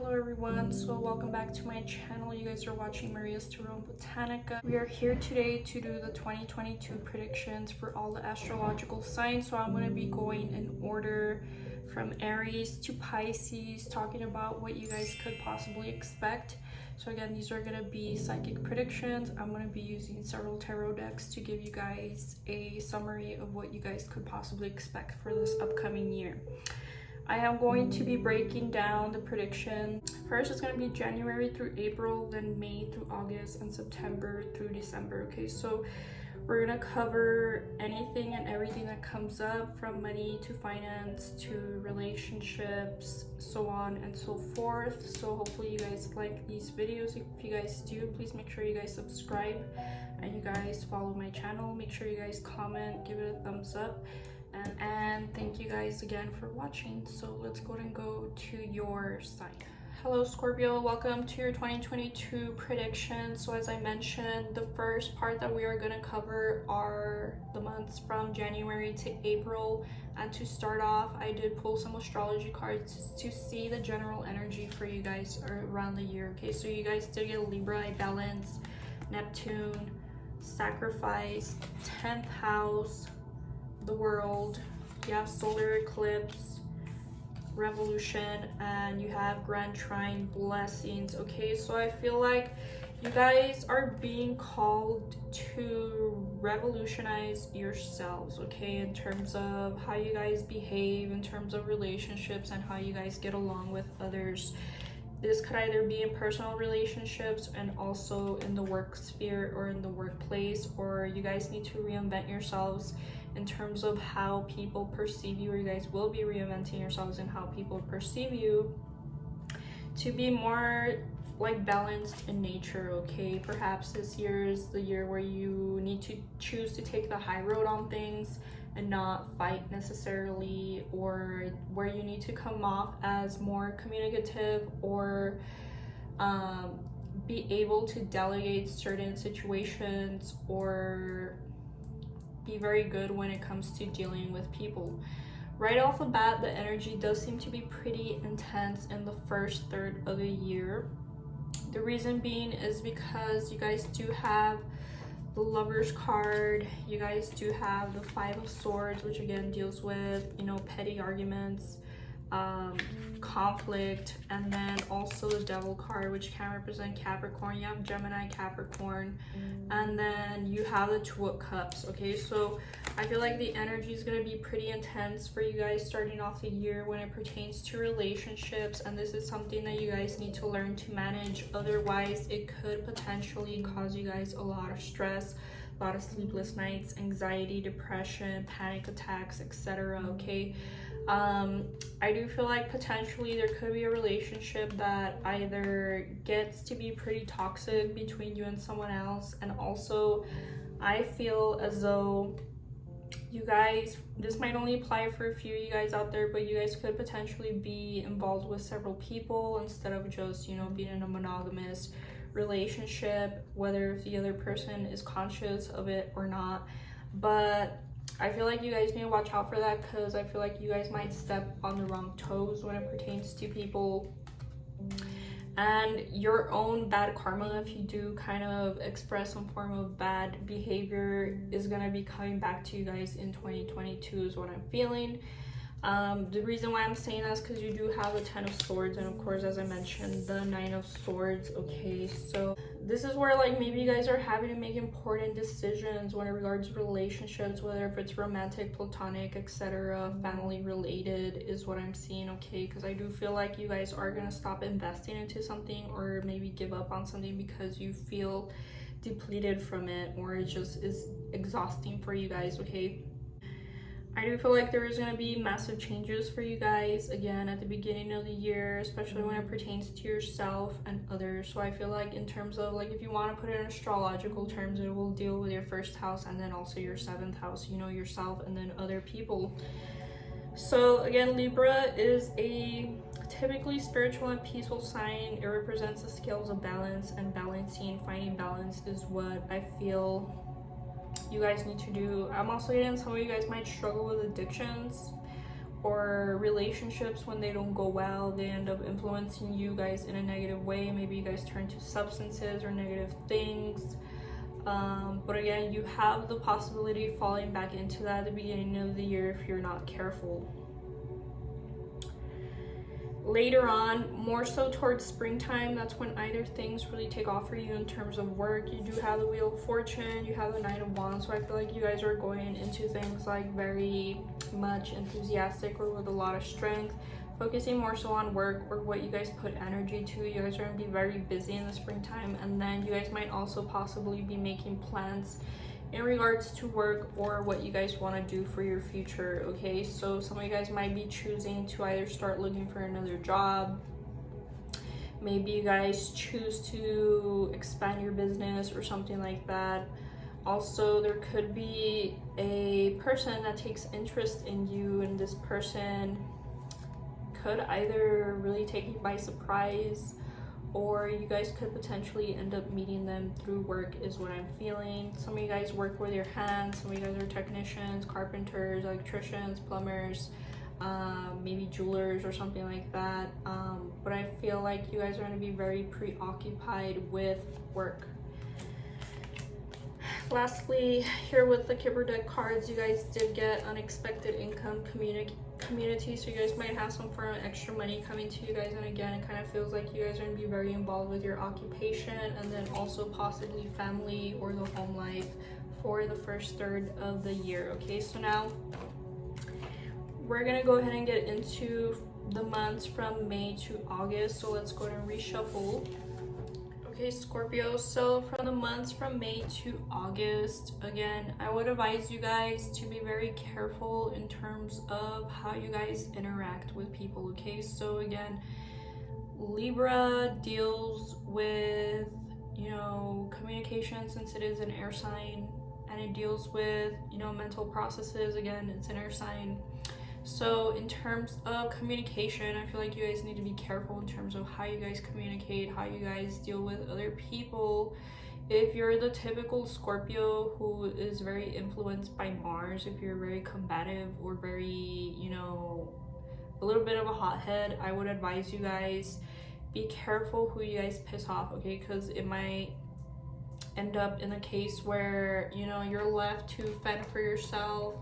Hello everyone, so welcome back to my channel. You guys are watching Maria's Tarot and Botanica. We are here today to do the 2022 predictions for all the astrological signs. So I'm going to be going in order from Aries to Pisces, talking about what you guys could possibly expect. So again, these are going to be psychic predictions. I'm going to be using several tarot decks to give you guys a summary of what you guys could possibly expect for this upcoming year. I am going to be breaking down the prediction. First, it's going to be January through April, then May through August, and September through December. Okay, so we're going to cover anything and everything that comes up, from money to finance to relationships, so on and so forth. So hopefully you guys like these videos. If you guys do, please make sure you guys subscribe and you guys follow my channel. Make sure you guys comment, give it a thumbs up. And thank you guys again for watching. So let's go and go to your sign. Hello Scorpio, welcome to your 2022 predictions. So as I mentioned, the first part that we are going to cover are the months from January to April. And to start off, I did pull some astrology cards to see the general energy for you guys around the year. Okay, so you guys did get Libra, Balance, Neptune, Sacrifice, 10th house, the World, you have solar eclipse, revolution, and you have grand trine, blessings. Okay, so I feel like you guys are being called to revolutionize yourselves, okay, in terms of how you guys behave, in terms of relationships, and how you guys get along with others. This could either be in personal relationships and also in the work sphere or in the workplace, or you guys need to reinvent yourselves in terms of how people perceive you, or you guys will be reinventing yourselves in how people perceive you to be more like balanced in nature. Okay, perhaps this year is the year where you need to choose to take the high road on things and not fight necessarily, or where you need to come off as more communicative or be able to delegate certain situations, or be very good when it comes to dealing with people. Right off the bat, the energy does seem to be pretty intense in the first third of the year. The reason being is because you guys do have the Lovers card, you guys do have the Five of Swords, which again deals with, you know, petty arguments, conflict, and then also the Devil card, which can represent Capricorn. You have Gemini, Capricorn, and then you have the Two of Cups. Okay, so I feel like the energy is going to be pretty intense for you guys starting off the year when it pertains to relationships, and this is something that you guys need to learn to manage. Otherwise, it could potentially cause you guys a lot of stress, a lot of sleepless nights, anxiety, depression, panic attacks, etc. Okay, I do feel like potentially there could be a relationship that either gets to be pretty toxic between you and someone else, and also I feel as though you guys, this might only apply for a few of you guys out there, but you guys could potentially be involved with several people instead of just, you know, being in a monogamous relationship, whether if the other person is conscious of it or not. But I feel like you guys need to watch out for that, because I feel like you guys might step on the wrong toes when it pertains to people, and your own bad karma, if you do kind of express some form of bad behavior, is going to be coming back to you guys in 2022 is what I'm feeling. The reason why I'm saying that is because you do have the Ten of Swords, and of course, as I mentioned, the Nine of Swords. Okay, so this is where like maybe you guys are having to make important decisions when it regards to relationships, whether if it's romantic, platonic, etc., family related is what I'm seeing. Okay, because I do feel like you guys are going to stop investing into something, or maybe give up on something because you feel depleted from it, or it just is exhausting for you guys. Okay, I do feel like there is going to be massive changes for you guys again at the beginning of the year, especially when it pertains to yourself and others. So I feel like in terms of like, if you want to put it in astrological terms, it will deal with your first house and then also your seventh house, you know, yourself and then other people. So again, Libra is a typically spiritual and peaceful sign. It represents the scales of balance, and balancing, finding balance is what I feel you guys need to do. I'm also getting some of you guys might struggle with addictions, or relationships, when they don't go well, they end up influencing you guys in a negative way. Maybe you guys turn to substances or negative things. But again, you have the possibility of falling back into that at the beginning of the year if you're not careful. Later on, more so towards springtime, that's when either things really take off for you in terms of work. You do have the Wheel of Fortune, you have the Knight of Wands, so I feel like you guys are going into things like very much enthusiastic or with a lot of strength, focusing more so on work or what you guys put energy to. You guys are going to be very busy in the springtime, and then you guys might also possibly be making plans in regards to work or what you guys want to do for your future. Okay, so some of you guys might be choosing to either start looking for another job, maybe you guys choose to expand your business or something like that. Also, there could be a person that takes interest in you, and this person could either really take you by surprise, or you guys could potentially end up meeting them through work, is what I'm feeling. Some of you guys work with your hands, some of you guys are technicians, carpenters, electricians, plumbers, maybe jewelers or something like that. But I feel like you guys are going to be very preoccupied with work. Lastly, here with the Kipper deck cards, you guys did get unexpected income, community, so you guys might have some form of extra money coming to you guys. And again, it kind of feels like you guys are going to be very involved with your occupation, and then also possibly family or the home life for the first third of the year. Okay, so now we're gonna go ahead and get into the months from May to August. So let's go ahead and reshuffle. Okay, Scorpio, so from the months from May to August, again, I would advise you guys to be very careful in terms of how you guys interact with people. Okay, so again, Libra deals with, you know, communication, since it is an air sign, and it deals with, you know, mental processes. Again, it's an air sign. So in terms of communication, I feel like you guys need to be careful in terms of how you guys communicate, how you guys deal with other people. If you're the typical Scorpio who is very influenced by Mars, if you're very combative or very, you know, a little bit of a hothead, I would advise you guys be careful who you guys piss off, okay? Because it might end up in a case where, you know, you're left to fend for yourself.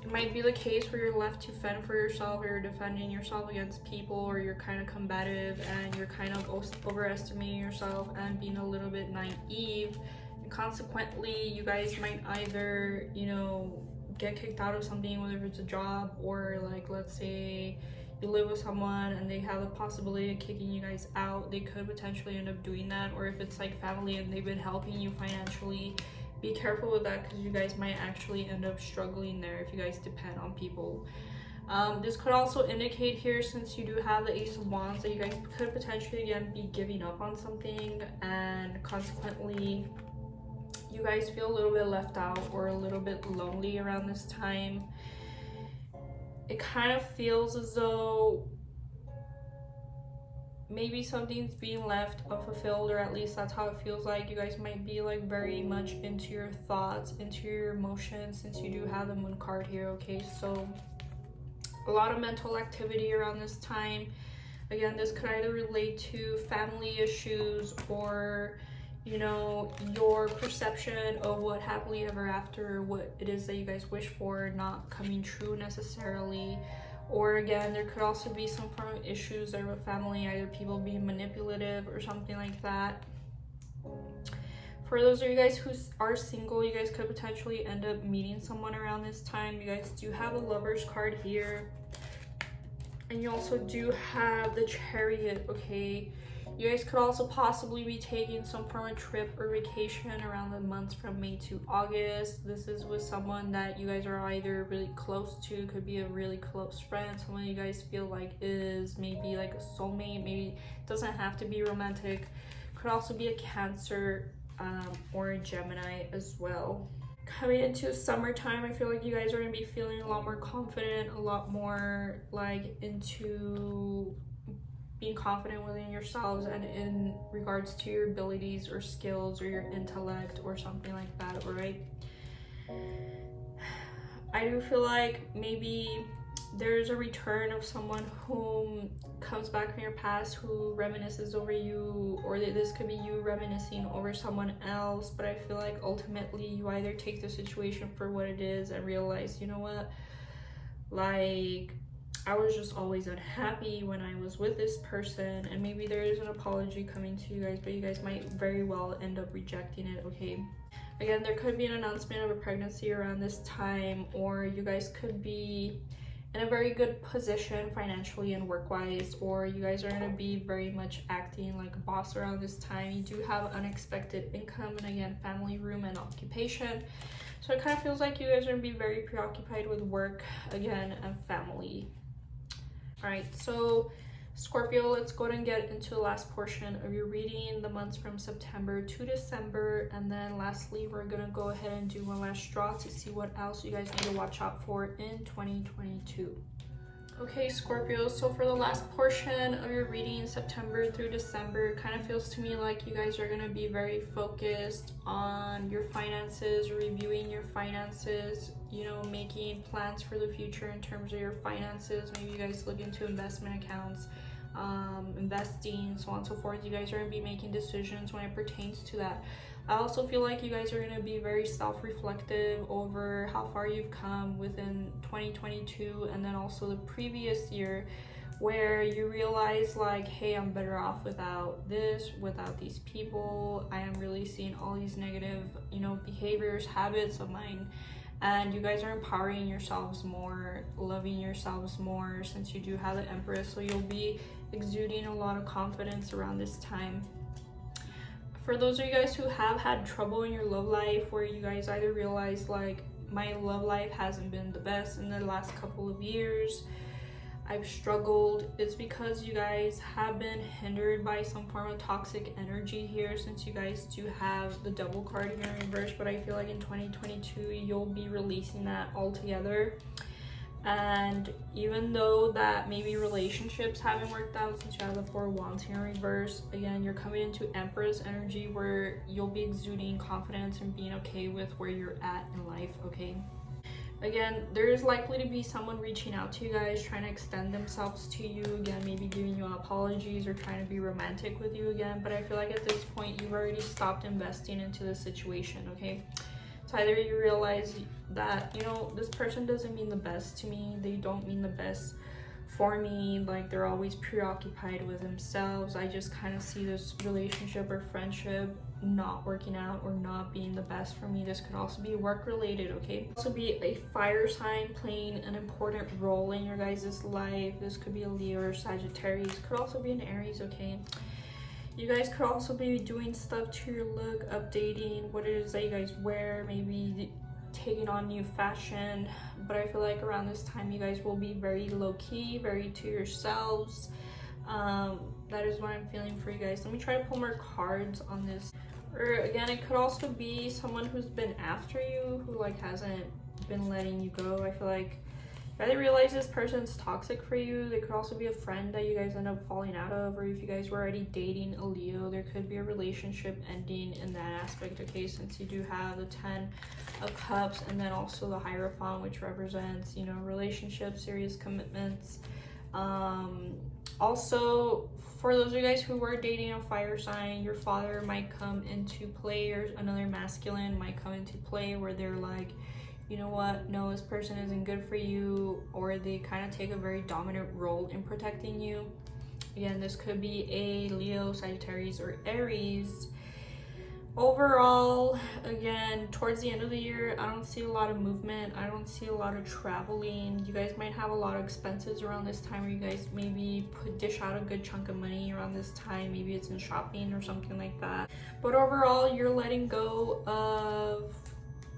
It might be the case where you're left to fend for yourself, or you're defending yourself against people, or you're kind of combative and you're kind of overestimating yourself and being a little bit naive. And consequently, you guys might either, you know, get kicked out of something, whether it's a job, or like, let's say you live with someone and they have the possibility of kicking you guys out. They could potentially end up doing that. Or if it's like family and they've been helping you financially, be careful with that, because you guys might actually end up struggling there if you guys depend on people. This could also indicate here, since you do have the Ace of Wands, that you guys could potentially again be giving up on something, and consequently you guys feel a little bit left out or a little bit lonely around this time. It kind of feels as though maybe something's being left unfulfilled, or at least that's how it feels like. You guys might be like very much into your thoughts, into your emotions, since you do have the Moon card here. Okay, so a lot of mental activity around this time. Again, this could either relate to family issues, or, you know, your perception of what happily ever after, what it is that you guys wish for, not coming true necessarily. Or again, there could also be some form of issues there with family, either people being manipulative or something like that. For those of you guys who are single, you guys could potentially end up meeting someone around this time. You guys do have a Lover's card here, and you also do have the Chariot. Okay, you guys could also possibly be taking some form of trip or vacation around the months from May to August. This is with someone that you guys are either really close to, could be a really close friend, someone you guys feel like is maybe like a soulmate. Maybe it doesn't have to be romantic, could also be a Cancer or a Gemini as well. Coming into summertime, I feel like you guys are going to be feeling a lot more confident, a lot more like into being confident within yourselves and in regards to your abilities or skills or your intellect or something like that, all right? I do feel like maybe there's a return of someone who comes back from your past who reminisces over you, or that this could be you reminiscing over someone else. But I feel like ultimately you either take the situation for what it is and realize, you know what, like, I was just always unhappy when I was with this person, and maybe there is an apology coming to you guys, but you guys might very well end up rejecting it, okay? Again, there could be an announcement of a pregnancy around this time, or you guys could be in a very good position financially and work-wise, or you guys are going to be very much acting like a boss around this time. You do have unexpected income, and again, family, room, and occupation. So it kind of feels like you guys are going to be very preoccupied with work, again, and family. All right, so Scorpio, let's go ahead and get into the last portion of your reading, the months from September to December. And then lastly, we're going to go ahead and do one last draw to see what else you guys need to watch out for in 2022. Okay, Scorpio, so for the last portion of your reading, September through December, it kind of feels to me like you guys are going to be very focused on your finances, reviewing your finances, you know, making plans for the future in terms of your finances. Maybe you guys look into investment accounts, investing, so on and so forth. You guys are going to be making decisions when it pertains to that. I also feel like you guys are going to be very self-reflective over how far you've come within 2022 and then also the previous year, where you realize like, hey, I'm better off without this, without these people. I am really seeing all these negative, you know, behaviors, habits of mine, and you guys are empowering yourselves more, loving yourselves more, since you do have the Empress, so you'll be exuding a lot of confidence around this time. For those of you guys who have had trouble in your love life, where you guys either realize like, my love life hasn't been the best in the last couple of years, I've struggled, it's because you guys have been hindered by some form of toxic energy here, since you guys do have the Devil card here in reverse. But I feel like in 2022 you'll be releasing that altogether. And even though that maybe relationships haven't worked out, since you have the Four of Wands here in reverse, again, you're coming into Empress energy, where you'll be exuding confidence and being okay with where you're at in life, okay? Again, there is likely to be someone reaching out to you guys, trying to extend themselves to you, again, maybe giving you apologies or trying to be romantic with you again. But I feel like at this point you've already stopped investing into the situation, okay? So either you realize that, you know, this person doesn't mean the best to me, they don't mean the best for me, like they're always preoccupied with themselves. I just kind of see this relationship or friendship not working out or not being the best for me. This could also be work related, okay? Also be a fire sign playing an important role in your guys' life. This could be a Leo or Sagittarius, could also be an Aries, okay? You guys could also be doing stuff to your look, updating what it is that you guys wear, maybe taking on new fashion. But I feel like around this time you guys will be very low-key, very to yourselves. That is what I'm feeling for you guys. Let me try to pull more cards on this. Or again, it could also be someone who's been after you, who like hasn't been letting you go. I feel like you either realize this person's toxic for you. They could also be a friend that you guys end up falling out of, or if you guys were already dating a Leo, there could be a relationship ending in that aspect, okay? Since you do have the 10 of Cups and then also the Hierophant, which represents, you know, relationships, serious commitments. Also, for those of you guys who were dating a fire sign, your father might come into play, or another masculine might come into play, where they're like, you know what, no, this person isn't good for you, or they kind of take a very dominant role in protecting you. Again, this could be a Leo, Sagittarius, or Aries. Overall, again, towards the end of the year, I don't see a lot of movement. I don't see a lot of traveling. You guys might have a lot of expenses around this time, where you guys maybe dish out a good chunk of money around this time. Maybe it's in shopping or something like that. But overall, you're letting go of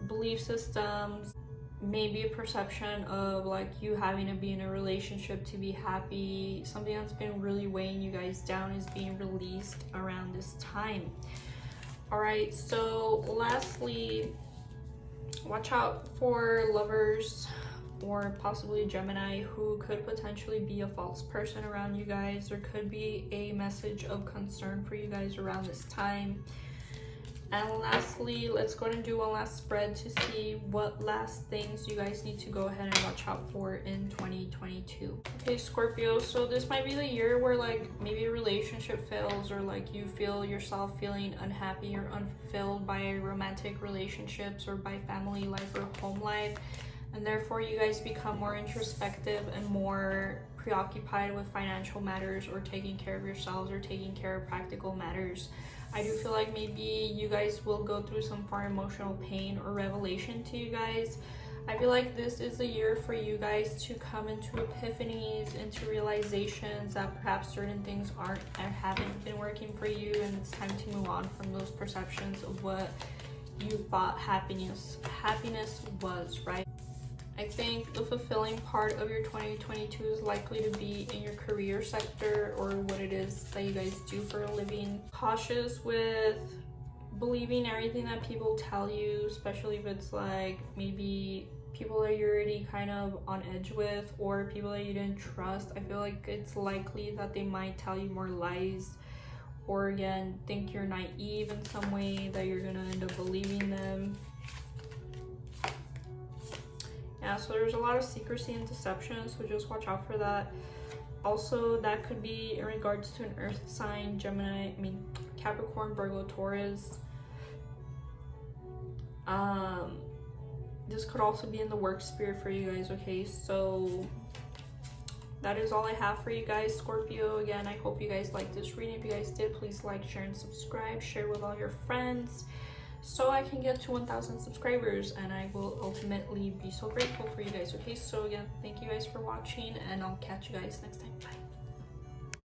belief systems, maybe a perception of like you having to be in a relationship to be happy. Something that's been really weighing you guys down is being released around this time. All right, so lastly, watch out for lovers or possibly a Gemini who could potentially be a false person around you guys. There could be a message of concern for you guys around this time. And lastly, let's go ahead and do one last spread to see what last things you guys need to go ahead and watch out for in 2022. Okay, Scorpio, so this might be the year where like maybe a relationship fails, or like you feel yourself feeling unhappy or unfulfilled by romantic relationships or by family life or home life. And therefore you guys become more introspective and more preoccupied with financial matters or taking care of yourselves or taking care of practical matters. I do feel like maybe you guys will go through some form of emotional pain or revelation to you guys. I feel like this is a year for you guys to come into epiphanies, into realizations that perhaps certain things aren't or haven't been working for you, and it's time to move on from those perceptions of what you thought happiness was, right? I think the fulfilling part of your 2022 is likely to be in your career sector or what it is that you guys do for a living. Cautious with believing everything that people tell you, especially if it's like maybe people that you're already kind of on edge with or people that you didn't trust. I feel like it's likely that they might tell you more lies, or again, think you're naive in some way, that you're gonna end up believing them. Yeah, so there's a lot of secrecy and deception, so just watch out for that. Also, that could be in regards to an earth sign, Capricorn, Virgo, Taurus. This could also be in the work sphere for you guys, okay? So that is all I have for you guys, Scorpio. Again, I hope you guys liked this reading. If you guys did, please like, share, and subscribe. Share with all your friends, so I can get to 1,000 subscribers, and I will ultimately be so grateful for you guys. Okay, so again, thank you guys for watching, and I'll catch you guys next time. Bye.